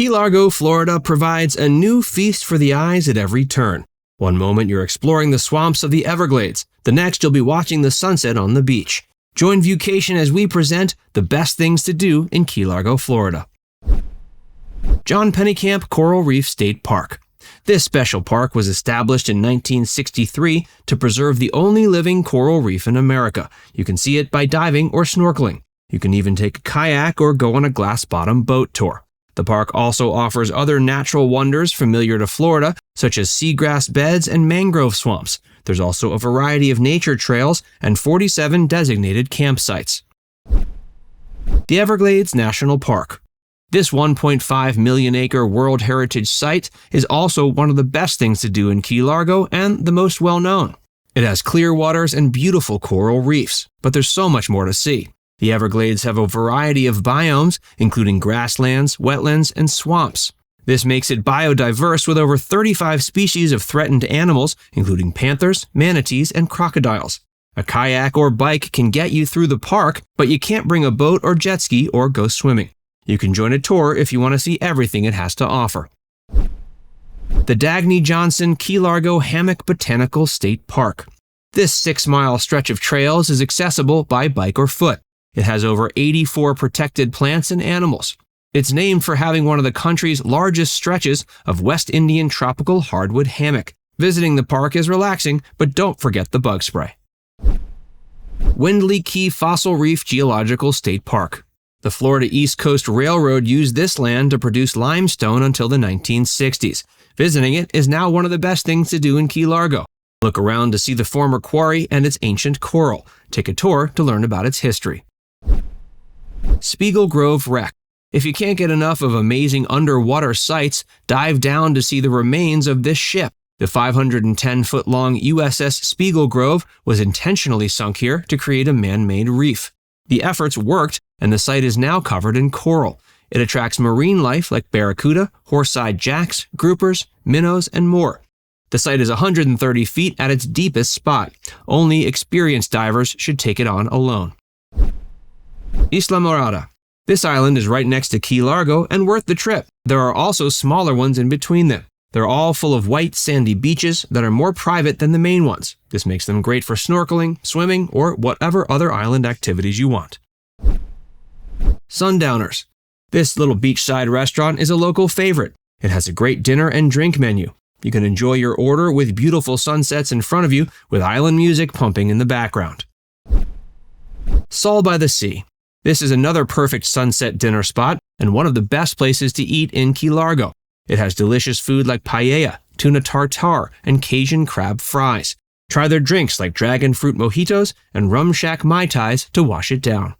Key Largo, Florida provides a new feast for the eyes at every turn. One moment you're exploring the swamps of the Everglades, the next you'll be watching the sunset on the beach. Join Viewcation as we present the best things to do in Key Largo, Florida. John Pennekamp Coral Reef State Park. This special park was established in 1963 to preserve the only living coral reef in America. You can see it by diving or snorkeling. You can even take a kayak or go on a glass-bottom boat tour. The park also offers other natural wonders familiar to Florida, such as seagrass beds and mangrove swamps. There's also a variety of nature trails and 47 designated campsites. The Everglades National Park. This 1.5 million acre World Heritage Site is also one of the best things to do in Key Largo and the most well known. It has clear waters and beautiful coral reefs, but there's so much more to see. The Everglades have a variety of biomes, including grasslands, wetlands, and swamps. This makes it biodiverse with over 35 species of threatened animals, including panthers, manatees, and crocodiles. A kayak or bike can get you through the park, but you can't bring a boat or jet ski or go swimming. You can join a tour if you want to see everything it has to offer. The Dagny Johson Key Largo Hammock Botanical State Park. This 6-mile stretch of trails is accessible by bike or foot. It has over 84 protected plants and animals. It's named for having one of the country's largest stretches of West Indian tropical hardwood hammock. Visiting the park is relaxing, but don't forget the bug spray. Windley Key Fossil Reef Geological State Park. The Florida East Coast Railroad used this land to produce limestone until the 1960s. Visiting it is now one of the best things to do in Key Largo. Look around to see the former quarry and its ancient coral. Take a tour to learn about its history. Spiegel Grove Wreck. If you can't get enough of amazing underwater sights, dive down to see the remains of this ship. The 510-foot-long USS Spiegel Grove was intentionally sunk here to create a man-made reef. The efforts worked, and the site is now covered in coral. It attracts marine life like barracuda, horse-eyed jacks, groupers, minnows, and more. The site is 130 feet at its deepest spot. Only experienced divers should take it on alone. Islamorada. This island is right next to Key Largo and worth the trip. There are also smaller ones in between them. They're all full of white, sandy beaches that are more private than the main ones. This makes them great for snorkeling, swimming, or whatever other island activities you want. Sundowners. This little beachside restaurant is a local favorite. It has a great dinner and drink menu. You can enjoy your order with beautiful sunsets in front of you with island music pumping in the background. Sol by the Sea. This is another perfect sunset dinner spot and one of the best places to eat in Key Largo. It has delicious food like paella, tuna tartare, and Cajun crab fries. Try their drinks like dragon fruit mojitos and rum shack mai tais to wash it down.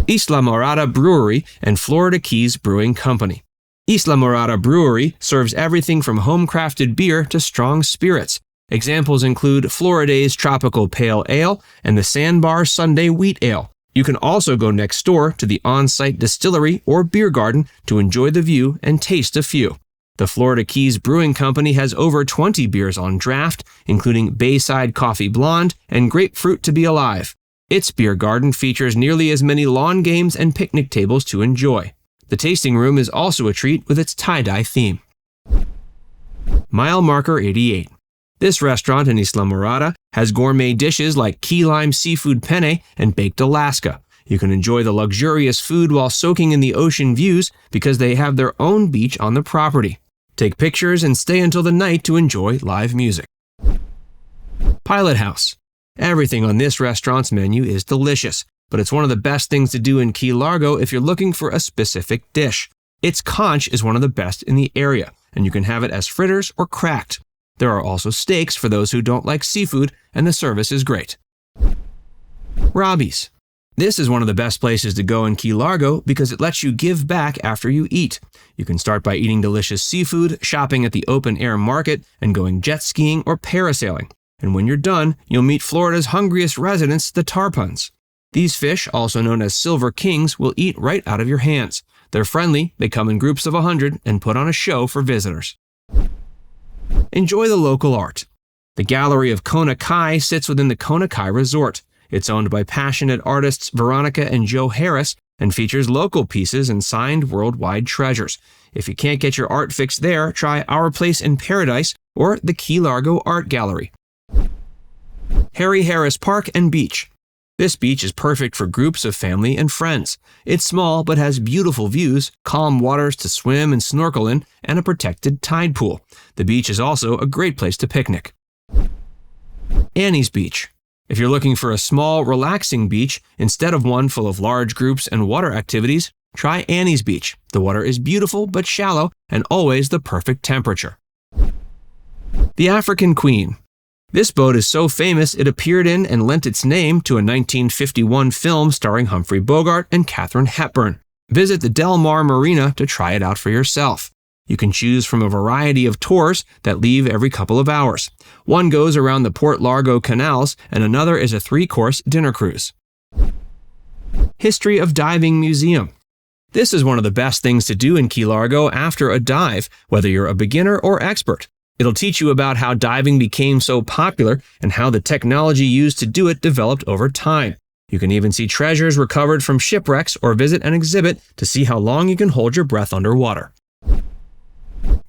Islamorada Brewery and Florida Keys Brewing Company. Islamorada Brewery serves everything from home-crafted beer to strong spirits. Examples include Floriday's Tropical Pale Ale and the Sandbar Sunday Wheat Ale. You can also go next door to the on-site distillery or beer garden to enjoy the view and taste a few. The Florida Keys Brewing Company has over 20 beers on draft, including Bayside Coffee Blonde and Grapefruit to Be Alive. Its beer garden features nearly as many lawn games and picnic tables to enjoy. The tasting room is also a treat with its tie-dye theme. Mile Marker 88. This restaurant in Islamorada has gourmet dishes like key lime seafood penne and baked Alaska. You can enjoy the luxurious food while soaking in the ocean views because they have their own beach on the property. Take pictures and stay until the night to enjoy live music. Pilot House. Everything on this restaurant's menu is delicious, but it's one of the best things to do in Key Largo if you're looking for a specific dish. Its conch is one of the best in the area, and you can have it as fritters or cracked. There are also steaks for those who don't like seafood, and the service is great. Robbie's. This is one of the best places to go in Key Largo because it lets you give back after you eat. You can start by eating delicious seafood, shopping at the open-air market, and going jet skiing or parasailing. And when you're done, you'll meet Florida's hungriest residents, the tarpons. These fish, also known as silver kings, will eat right out of your hands. They're friendly, they come in groups of 100, and put on a show for visitors. Enjoy the local art. The Gallery of Kona Kai sits within the Kona Kai Resort. It's owned by passionate artists Veronica and Joe Harris and features local pieces and signed worldwide treasures. If you can't get your art fix there, try Our Place in Paradise or the Key Largo Art Gallery. Harry Harris Park and Beach. This beach is perfect for groups of family and friends. It's small but has beautiful views, calm waters to swim and snorkel in, and a protected tide pool. The beach is also a great place to picnic. Annie's Beach. If you're looking for a small, relaxing beach instead of one full of large groups and water activities, try Annie's Beach. The water is beautiful but shallow and always the perfect temperature. The African Queen. This boat is so famous it appeared in and lent its name to a 1951 film starring Humphrey Bogart and Katharine Hepburn. Visit the Del Mar Marina to try it out for yourself. You can choose from a variety of tours that leave every couple of hours. One goes around the Port Largo canals and another is a 3-course dinner cruise. History of Diving Museum. This is one of the best things to do in Key Largo after a dive, whether you're a beginner or expert. It'll teach you about how diving became so popular and how the technology used to do it developed over time. You can even see treasures recovered from shipwrecks or visit an exhibit to see how long you can hold your breath underwater.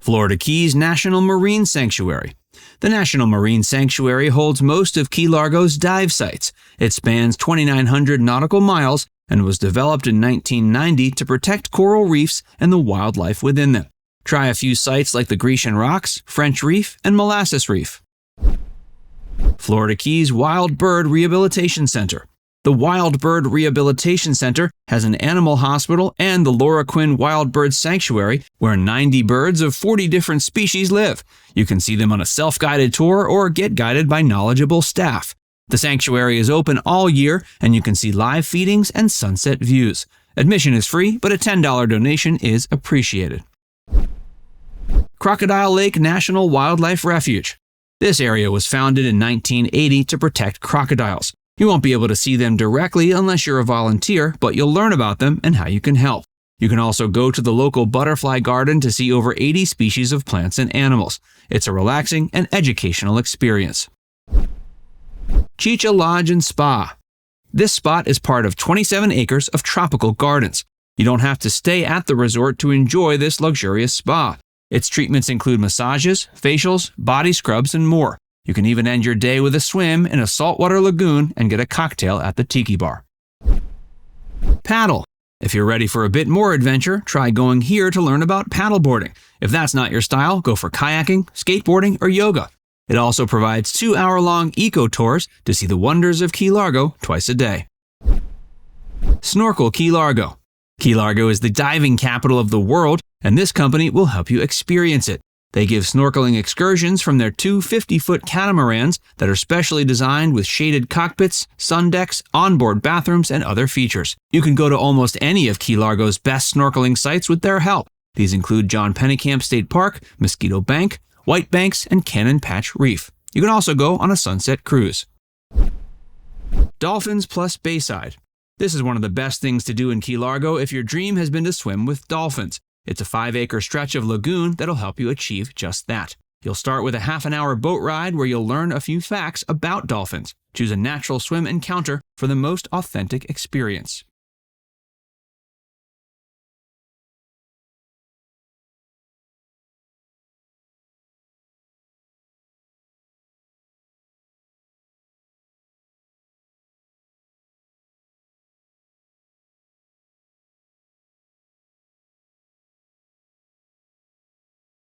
Florida Keys National Marine Sanctuary. The National Marine Sanctuary holds most of Key Largo's dive sites. It spans 2,900 nautical miles and was developed in 1990 to protect coral reefs and the wildlife within them. Try a few sites like the Grecian Rocks, French Reef, and Molasses Reef. Florida Keys Wild Bird Rehabilitation Center. The Wild Bird Rehabilitation Center has an animal hospital and the Laura Quinn Wild Bird Sanctuary where 90 birds of 40 different species live. You can see them on a self-guided tour or get guided by knowledgeable staff. The sanctuary is open all year and you can see live feedings and sunset views. Admission is free, but a $10 donation is appreciated. Crocodile Lake National Wildlife Refuge. This area was founded in 1980 to protect crocodiles. You won't be able to see them directly unless you're a volunteer, but you'll learn about them and how you can help. You can also go to the local butterfly garden to see over 80 species of plants and animals. It's a relaxing and educational experience. Cheecha Lodge and Spa. This spot is part of 27 acres of tropical gardens. You don't have to stay at the resort to enjoy this luxurious spa. Its treatments include massages, facials, body scrubs, and more. You can even end your day with a swim in a saltwater lagoon and get a cocktail at the tiki bar. Paddle. If you're ready for a bit more adventure, try going here to learn about paddleboarding. If that's not your style, go for kayaking, skateboarding, or yoga. It also provides 2-hour-long eco tours to see the wonders of Key Largo twice a day. Snorkel Key Largo. Key Largo is the diving capital of the world, and this company will help you experience it. They give snorkeling excursions from their 2 50-foot catamarans that are specially designed with shaded cockpits, sun decks, onboard bathrooms, and other features. You can go to almost any of Key Largo's best snorkeling sites with their help. These include John Pennekamp State Park, Mosquito Bank, White Banks, and Cannon Patch Reef. You can also go on a sunset cruise. Dolphins plus Bayside. This is one of the best things to do in Key Largo if your dream has been to swim with dolphins. It's a 5-acre stretch of lagoon that'll help you achieve just that. You'll start with a half-an-hour boat ride where you'll learn a few facts about dolphins. Choose a natural swim encounter for the most authentic experience.